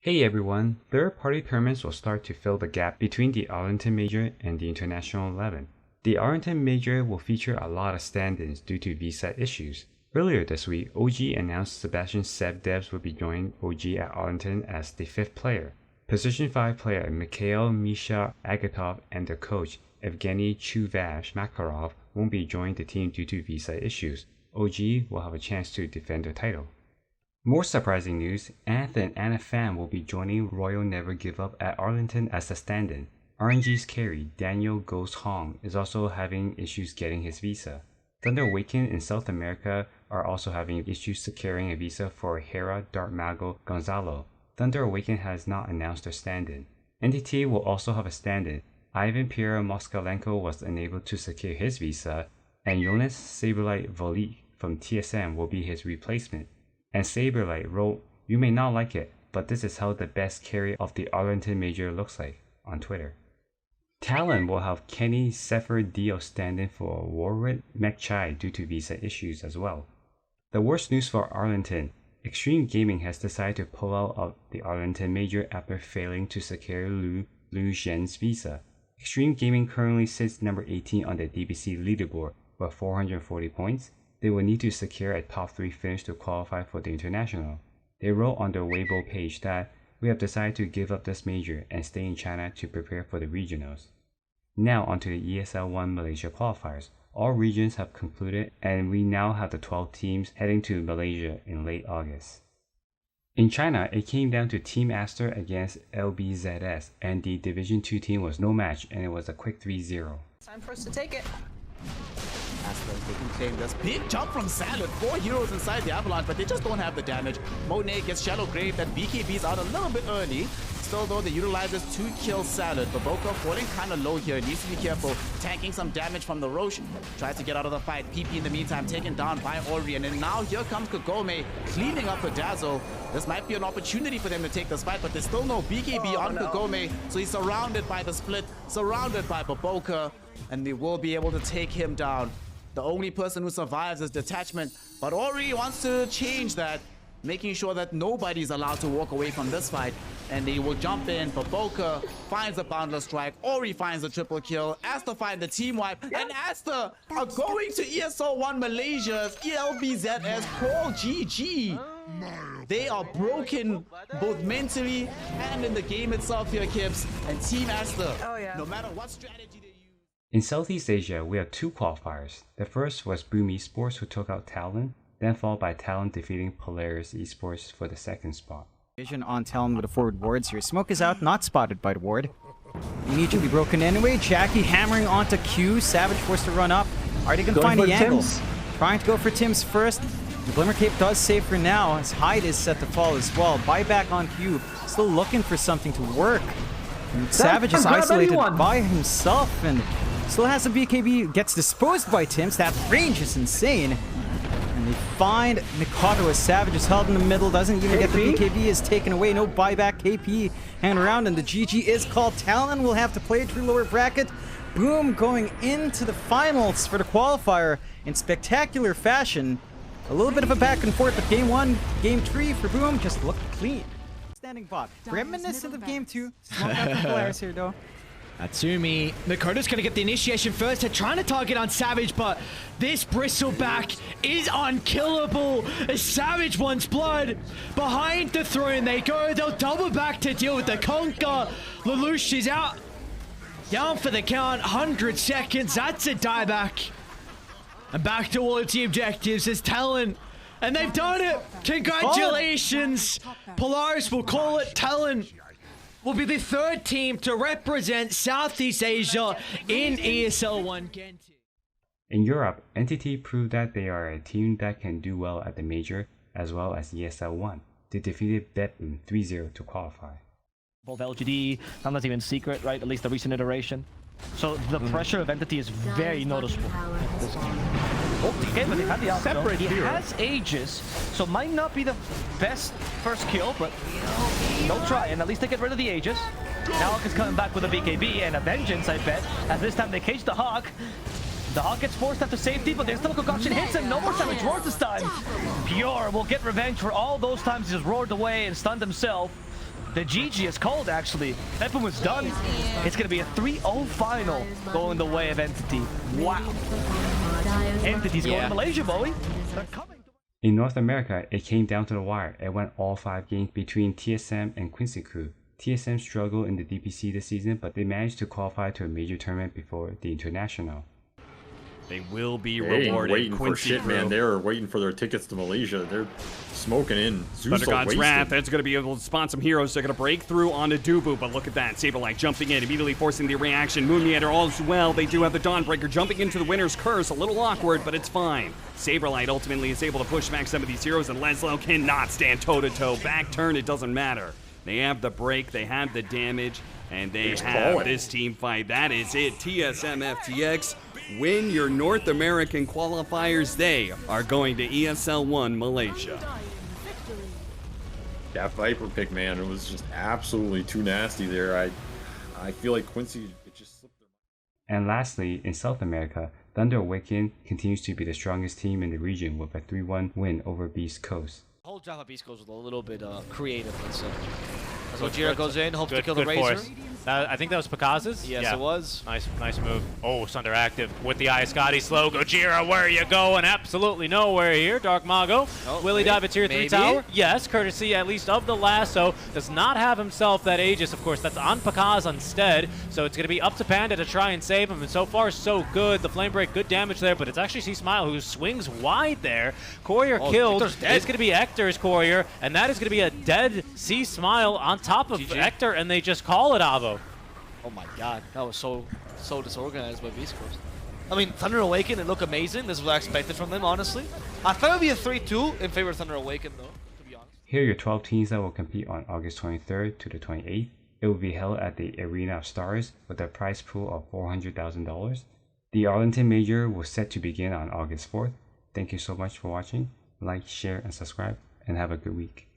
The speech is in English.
Hey everyone, third-party tournaments will start to fill the gap between the Arlington Major and the International 11. The Arlington Major will feature a lot of stand-ins due to visa issues. Earlier this week, OG announced Sebastian Seb Debs would be joining OG at Arlington as the 5th player. Position 5 player Mikhail Misha Agatov and the coach Evgeny Chuvash Makarov won't be joining the team due to visa issues. OG will have a chance to defend their title. More surprising news, Anth and Anna Pham will be joining Royal Never Give Up at Arlington as a stand-in. RNG's carry, Daniel Ghost Hong, is also having issues getting his visa. Thunder Awaken in South America are also having issues securing a visa for Hera Dartmago Gonzalo. Thunder Awaken has not announced their stand-in. NTT will also have a stand-in. Ivan Pierre Moskalenko was unable to secure his visa, and Jonas Saberlight Volik from TSM will be his replacement. And Saberlight wrote, "You may not like it, but this is how the best carry of the Arlington Major looks like," on Twitter. Talon will have Kenny Sefer-Dio stand in for Warwick Mekchai due to visa issues as well. The worst news for Arlington, Extreme Gaming has decided to pull out of the Arlington Major after failing to secure Lu Zhen's visa. Extreme Gaming currently sits number 18 on the DBC leaderboard with 440 points. They will need to secure a top 3 finish to qualify for the International. They wrote on their Weibo page that, "We have decided to give up this major and stay in China to prepare for the regionals." Now onto the ESL 1 Malaysia qualifiers. All regions have concluded and we now have the 12 teams heading to Malaysia in late August. In China, it came down to Team Aster against LBZS, and the Division 2 team was no match and it was a quick 3-0. Time for us to take it. Asper taking claim. This big jump from Salad. 4 heroes inside the Avalanche, but they just don't have the damage. Monet gets Shallow Grave. That BKB's out a little bit early. Still though, they utilizes to kill Salad. But Boca falling kind of low here. Needs to be careful. Tanking some damage from the Roche. Tries to get out of the fight. PP in the meantime taken down by Ori. And then now here comes Kagome cleaning up the Dazzle. This might be an opportunity for them to take this fight, but there's still no BKB on Kagome. So he's surrounded by the split, surrounded by Baboka, and they will be able to take him down. The only person who survives is Detachment, but Ori wants to change that, making sure that nobody's allowed to walk away from this fight, and they will jump in. Baboka finds a boundless strike, Ori finds a triple kill, Aster finds the team wipe, and Aster are going to ESL 1 Malaysia's ELBZS Call GG. They are broken both mentally and in the game itself here, Kips, and Team Aster, no matter what strategy they use. In Southeast Asia, we have 2 qualifiers. The first was Boom Esports, who took out Talon, then followed by Talon defeating Polaris Esports for the 2nd spot. Vision on Talon with the forward wards here. Smoke is out, not spotted by the ward. Immediately broken anyway. Jackie hammering onto Q. Savage forced to run up. Are they going to find the angle? Trying to go for Tim's first. The Glimmer Cape does save for now, as Hyde is set to fall as well. Buyback on Q. Still looking for something to work. And Savage is isolated by himself and still has a BKB, gets disposed by Tims. That range is insane. And they find Mikado as Savage is held in the middle, doesn't even get the BKB, is taken away. No buyback, KP hanging around, and the GG is called. Talon will have to play through lower bracket. Boom going into the finals for the qualifier in spectacular fashion. A little bit of a back and forth, but game 1, game 3 for Boom just looked clean. Standing bot, reminiscent of game 2. Small players here though. Atsumi, Mikoto's gonna get the initiation first. They're trying to target on Savage, but this bristleback is unkillable. As Savage wants blood. Behind the throne they go. They'll double back to deal with the Conquer. Lelouch is out. Down for the count. 100 seconds. That's a dieback. And back towards the objectives is Talon. And they've done it. Congratulations. Polaris will call it. Talon will be the 3rd team to represent Southeast Asia in ESL 1. In Europe, NTT proved that they are a team that can do well at the Major as well as ESL 1. They defeated Betboom 3-0 to qualify. Both LGD, not even secret, right? At least the recent iteration. So the pressure of Entity is very noticeable. Okay, but they had the separate. He has Aegis, so might not be the best first kill, but they'll try, and at least they get rid of the Aegis. Now Hawk is coming back with a BKB and a Vengeance, I bet, as this time they cage the Hawk. The Hawk gets forced after safety, but there's still a concoction hits him. No more damage roars this time. Pure will get revenge for all those times he just roared away and stunned himself. The GG is called, actually. Evan was done. It's going to be a 3-0 final going the way of Entity. Wow. Entity's going to Malaysia, Bowie. They're coming. In North America, it came down to the wire. It went all 5 games between TSM and Quincy Crew. TSM struggled in the DPC this season, but they managed to qualify to a major tournament before the International. They will be They ain't rewarded. waiting Quincy for shit, Crew. man. They're waiting for their tickets to Malaysia. They're smoking in. Zeus Thundergod's Wrath, that's going to be able to spawn some heroes. They're going to break through onto Dubu, but look at that. Saberlight jumping in, immediately forcing the reaction. Moonmeander all as well. They do have the Dawnbreaker jumping into the Winner's Curse. A little awkward, but it's fine. Saberlight ultimately is able to push back some of these heroes, and Leslo cannot stand toe-to-toe. Back turn, it doesn't matter. They have the break, they have the damage, and they have this team fight. That is it. TSM FTX win your North American qualifiers. They are going to ESL 1 Malaysia. That Viper pick, man, it was just absolutely too nasty there. I feel like Quincy, it just slipped their mind. And lastly, in South America, Thunder Awaken continues to be the strongest team in the region with a 3-1 win over Beast Coast. The whole Java Beast goes with a little bit creative, let's say. As Gojira goes in, hopes to kill the Razor. I think that was Picas's. Yes, it was. Nice move. Oh, Sunder active with the Iascati slow. Gojira, where are you going? Absolutely nowhere here. Dark Mago. Will he dive a tier 3 tower? Yes, courtesy at least of the lasso. Does not have himself that Aegis, of course. That's on Picas instead. So it's going to be up to Panda to try and save him. And so far, so good. The Flame Break, good damage there. But it's actually C-Smile who swings wide there. Courier killed. It's going to be Hector's Courier. And that is going to be a dead C-Smile on top of Hector. And they just call it Avo. Oh my god, that was so disorganized by Beast Coast. I mean, Thunder Awaken, it looked amazing. This is what I expected from them, honestly. I thought it would be a 3-2 in favor of Thunder Awaken, though, to be honest. Here are your 12 teams that will compete on August 23rd to the 28th. It will be held at the Arena of Stars with a prize pool of $400,000. The Arlington Major will set to begin on August 4th. Thank you so much for watching. Like, share, and subscribe, and have a good week.